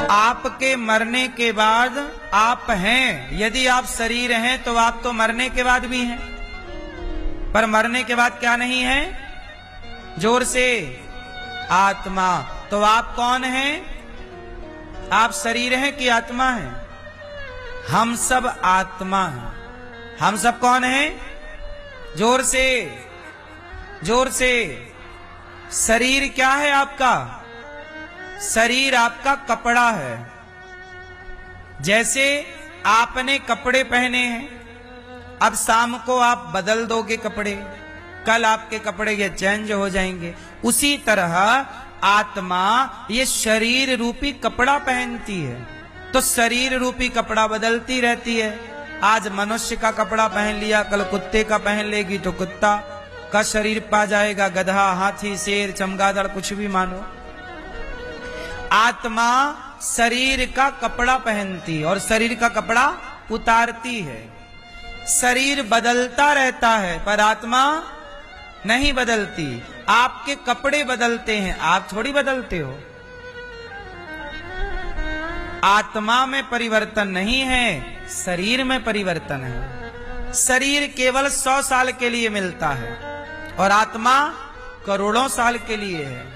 आपके मरने के बाद आप हैं। यदि आप शरीर हैं तो आप तो मरने के बाद भी हैं, पर मरने के बाद क्या नहीं है? जोर से, आत्मा। तो आप कौन हैं? आप शरीर हैं कि आत्मा हैं? हम सब आत्मा हैं। हम सब कौन हैं? जोर से, जोर से। शरीर क्या है आपका? शरीर आपका कपड़ा है। जैसे आपने कपड़े पहने हैं, अब शाम को आप बदल दोगे कपड़े, कल आपके कपड़े ये चेंज हो जाएंगे। उसी तरह आत्मा ये शरीर रूपी कपड़ा पहनती है, तो शरीर रूपी कपड़ा बदलती रहती है। आज मनुष्य का कपड़ा पहन लिया, कल कुत्ते का पहन लेगी तो कुत्ता का शरीर पा जाएगा, गधा, हाथी, शेर, चमगादड़, कुछ भी मानो। आत्मा शरीर का कपड़ा पहनती और शरीर का कपड़ा उतारती है। शरीर बदलता रहता है पर आत्मा नहीं बदलती। आपके कपड़े बदलते हैं, आप थोड़ी बदलते हो। आत्मा में परिवर्तन नहीं है, शरीर में परिवर्तन है। शरीर केवल 100 साल के लिए मिलता है और आत्मा करोड़ों साल के लिए है।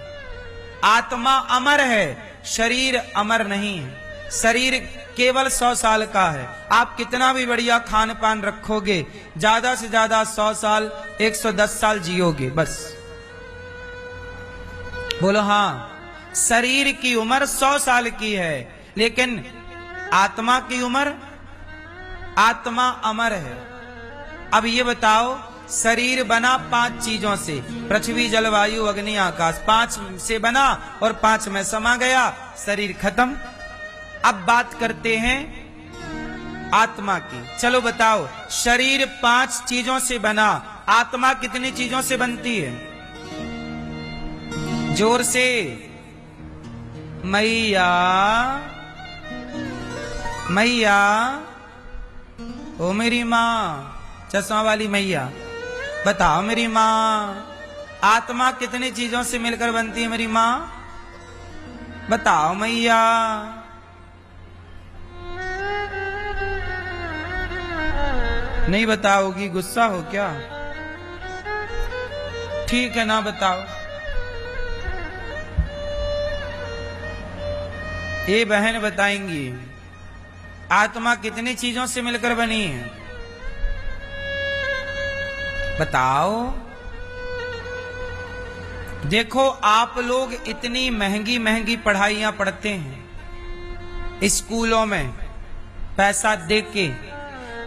आत्मा अमर है, शरीर अमर नहीं है। शरीर केवल 100 साल का है। आप कितना भी बढ़िया खान पान रखोगे, ज्यादा से ज्यादा 100 साल, 110 साल जियोगे बस। बोलो हाँ। शरीर की उम्र 100 साल की है, लेकिन आत्मा की उम्र, आत्मा अमर है। अब ये बताओ, शरीर बना 5 चीजों से, पृथ्वी, जलवायु, अग्नि, आकाश, 5 से बना और 5 में समा गया, शरीर खत्म। अब बात करते हैं आत्मा की। चलो बताओ, शरीर 5 चीजों से बना, आत्मा कितनी चीजों से बनती है? जोर से। मैया, मैया, ओ मेरी माँ, चश्मा वाली मैया, बताओ मेरी माँ, आत्मा कितनी चीजों से मिलकर बनती है मेरी माँ? बताओ मैया। नहीं बताओगी, गुस्सा हो क्या? ठीक है ना बताओ। ये बहन बताएंगी आत्मा कितनी चीजों से मिलकर बनी है, बताओ। देखो, आप लोग इतनी महंगी महंगी पढ़ाइयां पढ़ते हैं स्कूलों में पैसा देके,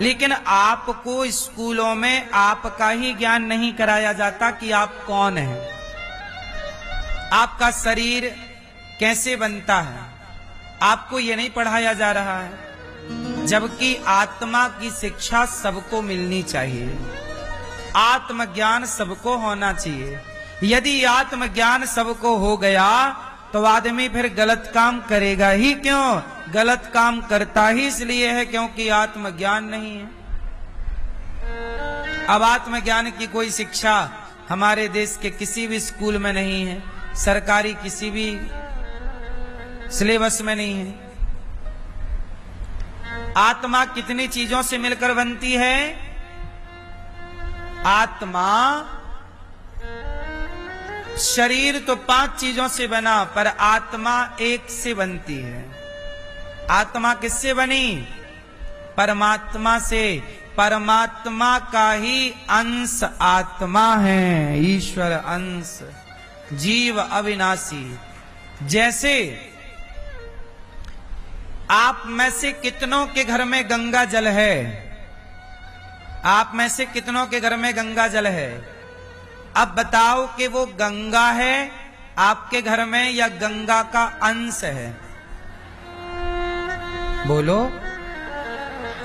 लेकिन आपको स्कूलों में आपका ही ज्ञान नहीं कराया जाता कि आप कौन हैं, आपका शरीर कैसे बनता है, आपको ये नहीं पढ़ाया जा रहा है। जबकि आत्मा की शिक्षा सबको मिलनी चाहिए, आत्मज्ञान सबको होना चाहिए। यदि आत्मज्ञान सबको हो गया तो आदमी फिर गलत काम करेगा ही क्यों? गलत काम करता ही इसलिए है क्योंकि आत्मज्ञान नहीं है। अब आत्मज्ञान की कोई शिक्षा हमारे देश के किसी भी स्कूल में नहीं है, सरकारी किसी भी सिलेबस में नहीं है। आत्मा कितनी चीजों से मिलकर बनती है? आत्मा, शरीर तो 5 चीजों से बना, पर आत्मा 1 से बनती है। आत्मा किससे बनी? परमात्मा से। परमात्मा का ही अंश आत्मा है, ईश्वर अंश, जीव अविनाशी। जैसे आप में से कितनों के घर में गंगा जल है? आप में से कितनों के घर में गंगा जल है? अब बताओ कि वो गंगा है आपके घर में या गंगा का अंश है? बोलो।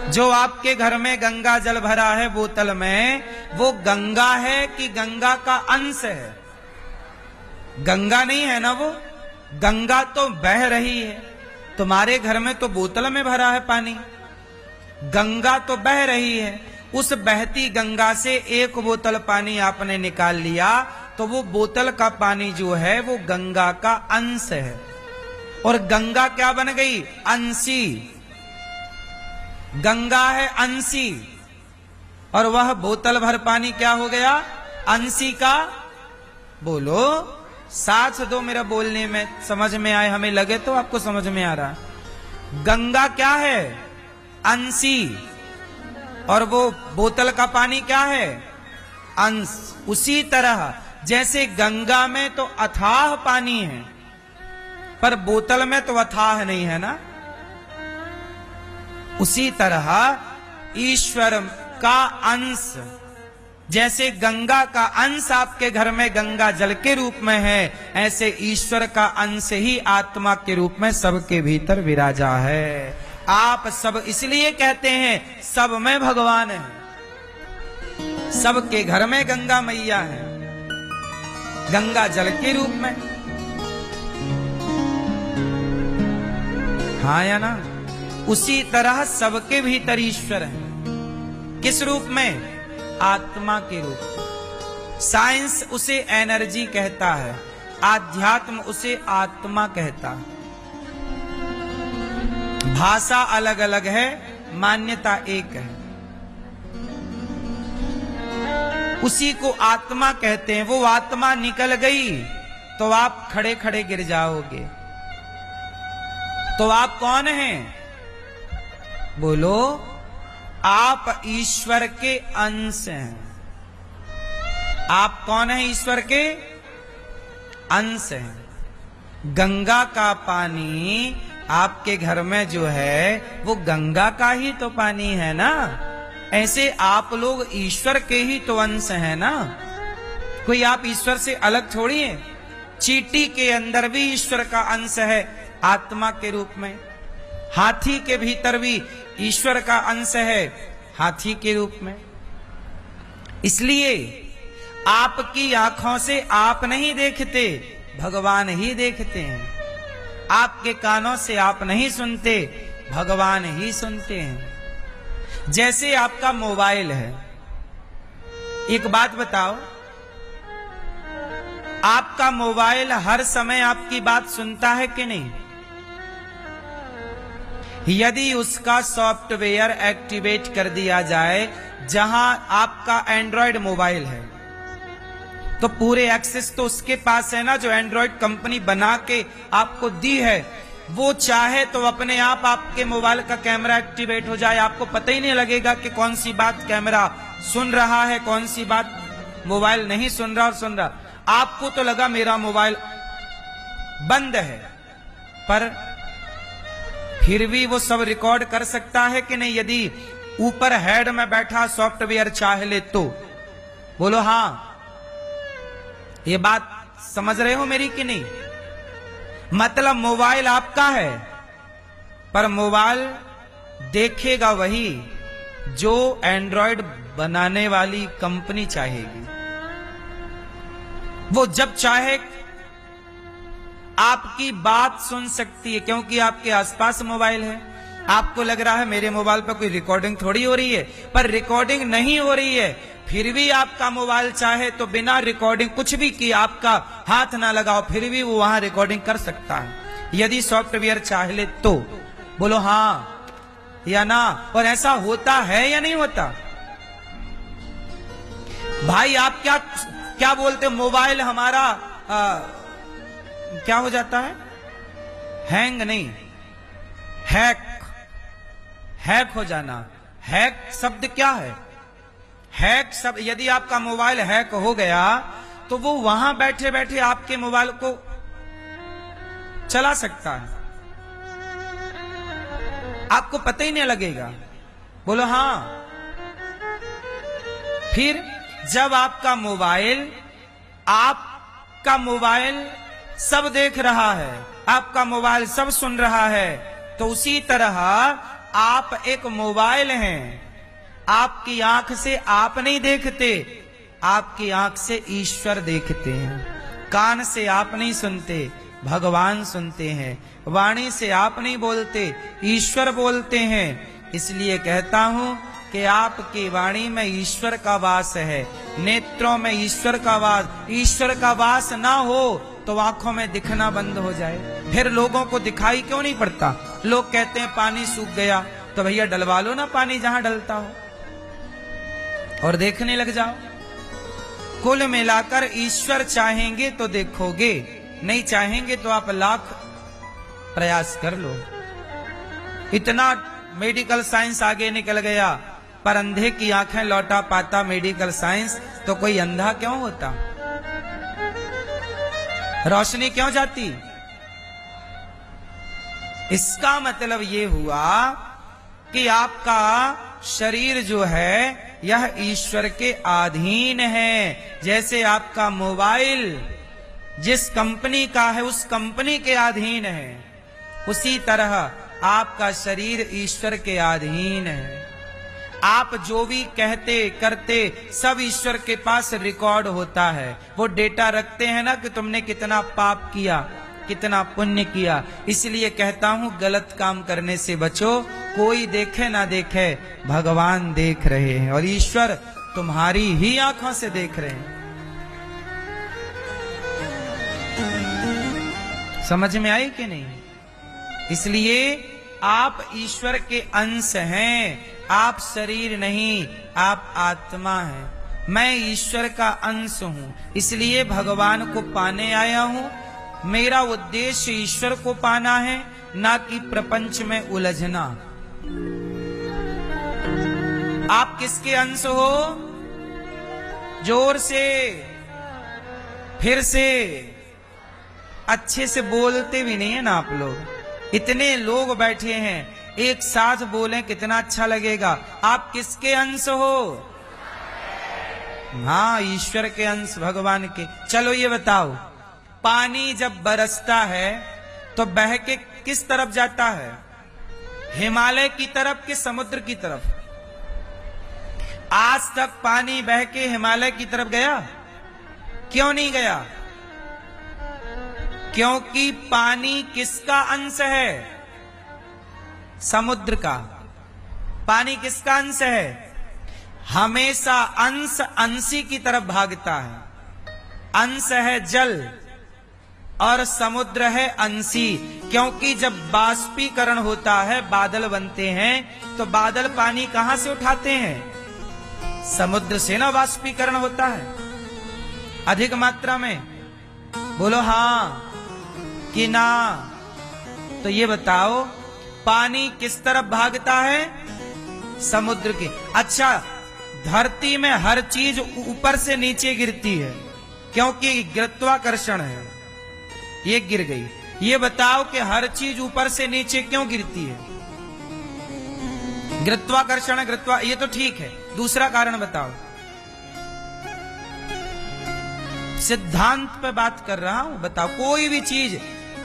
जो आपके घर में गंगा जल भरा है बोतल में, वो गंगा है कि गंगा का अंश है? गंगा नहीं है ना, वो गंगा तो बह रही है। तुम्हारे घर में तो बोतल में भरा है पानी, गंगा तो बह रही है। उस बहती गंगा से 1 बोतल पानी आपने निकाल लिया तो वो बोतल का पानी जो है वो गंगा का अंश है। और गंगा क्या बन गई? अंशी। गंगा है अंशी, और वह बोतल भर पानी क्या हो गया? अंशी का। बोलो, साथ दो मेरा बोलने में, समझ में आए, हमें लगे तो आपको समझ में आ रहा। गंगा क्या है? अंशी, और वो बोतल का पानी क्या है? अंश। उसी तरह जैसे गंगा में तो अथाह पानी है, पर बोतल में तो अथाह नहीं है ना, उसी तरह ईश्वर का अंश, जैसे गंगा का अंश आपके घर में गंगा जल के रूप में है, ऐसे ईश्वर का अंश ही आत्मा के रूप में सबके भीतर विराजा है। आप सब इसलिए कहते हैं सब में भगवान है, सबके घर में गंगा मैया है, गंगा जल के रूप में। हाँ या ना? उसी तरह सबके भीतर ईश्वर है। किस रूप में? आत्मा के रूप। साइंस उसे एनर्जी कहता है, आध्यात्म उसे आत्मा कहता है। भाषा अलग अलग है, मान्यता एक है। उसी को आत्मा कहते हैं। वो आत्मा निकल गई तो आप खड़े खड़े गिर जाओगे। तो आप कौन हैं? बोलो, आप ईश्वर के अंश हैं। आप कौन हैं? ईश्वर के अंश हैं। गंगा का पानी आपके घर में जो है वो गंगा का ही तो पानी है ना। ऐसे आप लोग ईश्वर के ही तो अंश हैं ना। कोई आप ईश्वर से अलग थोड़ी है। चींटी के अंदर भी ईश्वर का अंश है आत्मा के रूप में। हाथी के भीतर भी ईश्वर का अंश है हाथी के रूप में। इसलिए आपकी आंखों से आप नहीं देखते, भगवान ही देखते हैं। आपके कानों से आप नहीं सुनते, भगवान ही सुनते हैं। जैसे आपका मोबाइल है, एक बात बताओ, आपका मोबाइल हर समय आपकी बात सुनता है कि नहीं? यदि उसका सॉफ्टवेयर एक्टिवेट कर दिया जाए, जहां आपका एंड्रॉयड मोबाइल है, तो पूरे एक्सेस तो उसके पास है ना, जो एंड्रॉयड कंपनी बना के आपको दी है। वो चाहे तो अपने आप आपके मोबाइल का कैमरा एक्टिवेट हो जाए, आपको पता ही नहीं लगेगा कि कौन सी बात कैमरा सुन रहा है, कौन सी बात मोबाइल नहीं सुन रहा और सुन रहा। आपको तो लगा मेरा मोबाइल बंद है, पर फिर भी वो सब रिकॉर्ड कर सकता है कि नहीं? यदि ऊपर हेड में बैठा सॉफ्टवेयर चाह ले तो। बोलो हाँ। ये बात समझ रहे हो मेरी कि नहीं? मतलब मोबाइल आपका है, पर मोबाइल देखेगा वही जो एंड्रॉयड बनाने वाली कंपनी चाहेगी। वो जब चाहे आपकी बात सुन सकती है, क्योंकि आपके आसपास मोबाइल है। आपको लग रहा है मेरे मोबाइल पर कोई रिकॉर्डिंग थोड़ी हो रही है, पर रिकॉर्डिंग नहीं हो रही है। फिर भी आपका मोबाइल चाहे तो बिना रिकॉर्डिंग कुछ भी किए, आपका हाथ ना लगाओ, फिर भी वो वहां रिकॉर्डिंग कर सकता है, यदि सॉफ्टवेयर चाह ले तो। बोलो हाँ या ना? और ऐसा होता है या नहीं होता? भाई आप क्या बोलते? मोबाइल हमारा क्या हो जाता है? हैंग नहीं, हैक हो जाना। हैक शब्द क्या है? हैक शब्द, यदि आपका मोबाइल हैक हो गया तो वो वहां बैठे बैठे आपके मोबाइल को चला सकता है, आपको पता ही नहीं लगेगा। बोलो हाँ। फिर जब आपका मोबाइल सब देख रहा है, आपका मोबाइल सब सुन रहा है, तो उसी तरह आप एक मोबाइल हैं। आपकी आंख से आप नहीं देखते, आपकी आंख से ईश्वर देखते हैं। कान से आप नहीं सुनते, भगवान सुनते हैं। वाणी से आप नहीं बोलते, ईश्वर बोलते हैं। इसलिए कहता हूं कि आपकी वाणी में ईश्वर का वास है, नेत्रों में ईश्वर का वास। ईश्वर का वास ना हो तो आंखों में दिखना बंद हो जाए। फिर लोगों को दिखाई क्यों नहीं पड़ता? लोग कहते हैं पानी सूख गया, तो भैया डलवा लो ना पानी जहां डलता हो और देखने लग जाओ। कुल मिलाकर ईश्वर चाहेंगे तो देखोगे, नहीं चाहेंगे तो आप लाख प्रयास कर लो। इतना मेडिकल साइंस आगे निकल गया, पर अंधे की आंखें लौटा पाता मेडिकल साइंस, तो कोई अंधा क्यों होता? रोशनी क्यों जाती? इसका मतलब ये हुआ कि आपका शरीर जो है यह ईश्वर के अधीन है। जैसे आपका मोबाइल जिस कंपनी का है उस कंपनी के अधीन है, उसी तरह आपका शरीर ईश्वर के अधीन है। आप जो भी कहते करते सब ईश्वर के पास रिकॉर्ड होता है। वो डेटा रखते हैं ना कि तुमने कितना पाप किया, कितना पुण्य किया। इसलिए कहता हूं गलत काम करने से बचो। कोई देखे ना देखे, भगवान देख रहे हैं और ईश्वर तुम्हारी ही आंखों से देख रहे हैं। समझ में आई कि नहीं? इसलिए आप ईश्वर के अंश हैं, आप शरीर नहीं, आप आत्मा हैं। मैं ईश्वर का अंश हूं, इसलिए भगवान को पाने आया हूं। मेरा उद्देश्य ईश्वर को पाना है, ना कि प्रपंच में उलझना। आप किसके अंश हो? जोर से, फिर से, अच्छे से बोलते भी नहीं है ना आप लोग। इतने लोग बैठे हैं, एक साथ बोलें कितना अच्छा लगेगा। आप किसके अंश हो? हाँ, ईश्वर के अंश, भगवान के। चलो ये बताओ, पानी जब बरसता है तो बह के किस तरफ जाता है? हिमालय की तरफ कि समुद्र की तरफ? आज तक पानी बह के हिमालय की तरफ गया? क्यों नहीं गया? क्योंकि पानी किसका अंश है? समुद्र का। पानी किसका अंश है? हमेशा अंश अंशी की तरफ भागता है। अंश है जल और समुद्र है अंशी। क्योंकि जब बाष्पीकरण होता है, बादल बनते हैं, तो बादल पानी कहां से उठाते हैं? समुद्र से ना बाष्पीकरण होता है अधिक मात्रा में। बोलो हाँ कि ना? तो ये बताओ, पानी किस तरफ भागता है? समुद्र की। अच्छा, धरती में हर चीज ऊपर से नीचे गिरती है क्योंकि गुरुत्वाकर्षण है। ये गिर गई। ये बताओ कि हर चीज ऊपर से नीचे क्यों गिरती है? गुरुत्वाकर्षण, ये तो ठीक है। दूसरा कारण बताओ। सिद्धांत पे बात कर रहा हूं। बताओ, कोई भी चीज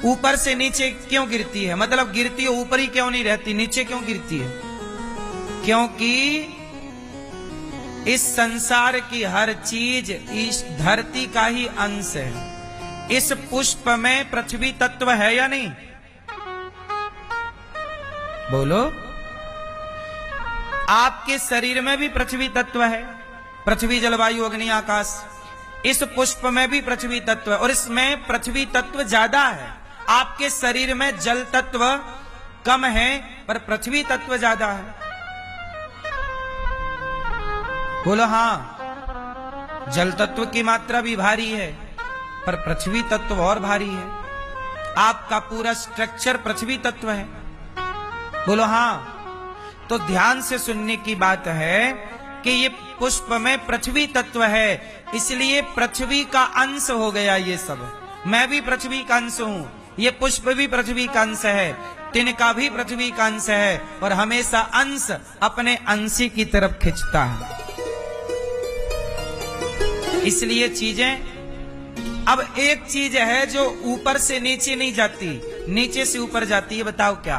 ऊपर से नीचे क्यों गिरती है? मतलब गिरती है, ऊपर ही क्यों नहीं रहती, नीचे क्यों गिरती है? क्योंकि इस संसार की हर चीज इस धरती का ही अंश है। इस पुष्प में पृथ्वी तत्व है या नहीं? बोलो। आपके शरीर में भी पृथ्वी तत्व है। पृथ्वी, जलवायु, अग्नि, आकाश। इस पुष्प में भी पृथ्वी तत्व है और इसमें पृथ्वी तत्व ज्यादा है। आपके शरीर में जल तत्व कम है पर पृथ्वी तत्व ज्यादा है। बोलो हाँ। जल तत्व की मात्रा भी भारी है पर पृथ्वी तत्व और भारी है। आपका पूरा स्ट्रक्चर पृथ्वी तत्व है। बोलो हाँ। तो ध्यान से सुनने की बात है कि ये पुष्प में पृथ्वी तत्व है, इसलिए पृथ्वी का अंश हो गया ये सब। मैं भी पृथ्वी का अंश हूं, ये पुष्प भी पृथ्वी का अंश है, तिनका भी पृथ्वी का अंश है और हमेशा अंश अपने अंशी की तरफ खींचता है। इसलिए चीजें, अब एक चीज है जो ऊपर से नीचे नहीं जाती, नीचे से ऊपर जाती है। बताओ क्या?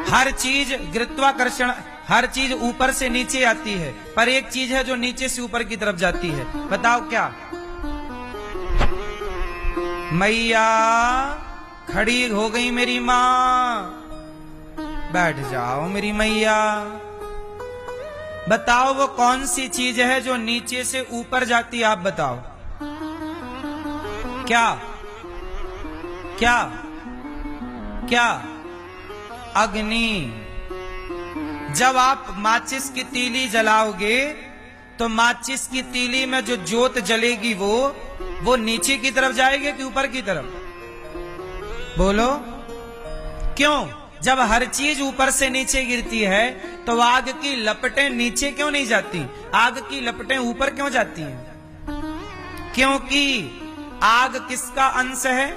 हर चीज गुरुत्वाकर्षण, हर चीज ऊपर से नीचे आती है, पर एक चीज है जो नीचे से ऊपर की तरफ जाती है। बताओ क्या? मैया खड़ी हो गई मेरी माँ, बैठ जाओ मेरी मैया। बताओ वो कौन सी चीज है जो नीचे से ऊपर जाती है? आप बताओ। क्या क्या क्या? अग्नि। जब आप माचिस की तीली जलाओगे तो माचिस की तीली में जो ज्योत जलेगी वो नीचे की तरफ जाएगी कि ऊपर की तरफ? बोलो क्यों? जब हर चीज ऊपर से नीचे गिरती है तो आग की लपटें नीचे क्यों नहीं जाती? आग की लपटें ऊपर क्यों जाती हैं? क्योंकि आग किसका अंश है?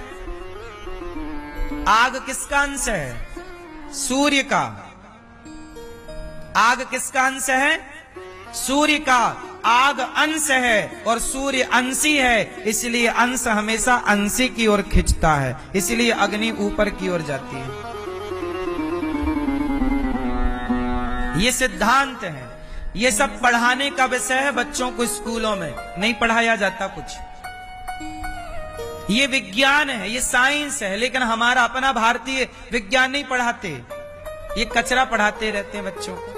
आग किसका अंश है? सूर्य का। आग किसका अंश है? सूर्य का। आग अंश है और सूर्य अंशी है, इसलिए अंश हमेशा अंशी की ओर खिंचता है, इसलिए अग्नि ऊपर की ओर जाती है। ये सिद्धांत है। ये सब पढ़ाने का विषय है, बच्चों को स्कूलों में नहीं पढ़ाया जाता कुछ। ये विज्ञान है, ये साइंस है, लेकिन हमारा अपना भारतीय विज्ञान नहीं पढ़ाते, ये कचरा पढ़ाते रहते हैं बच्चों को।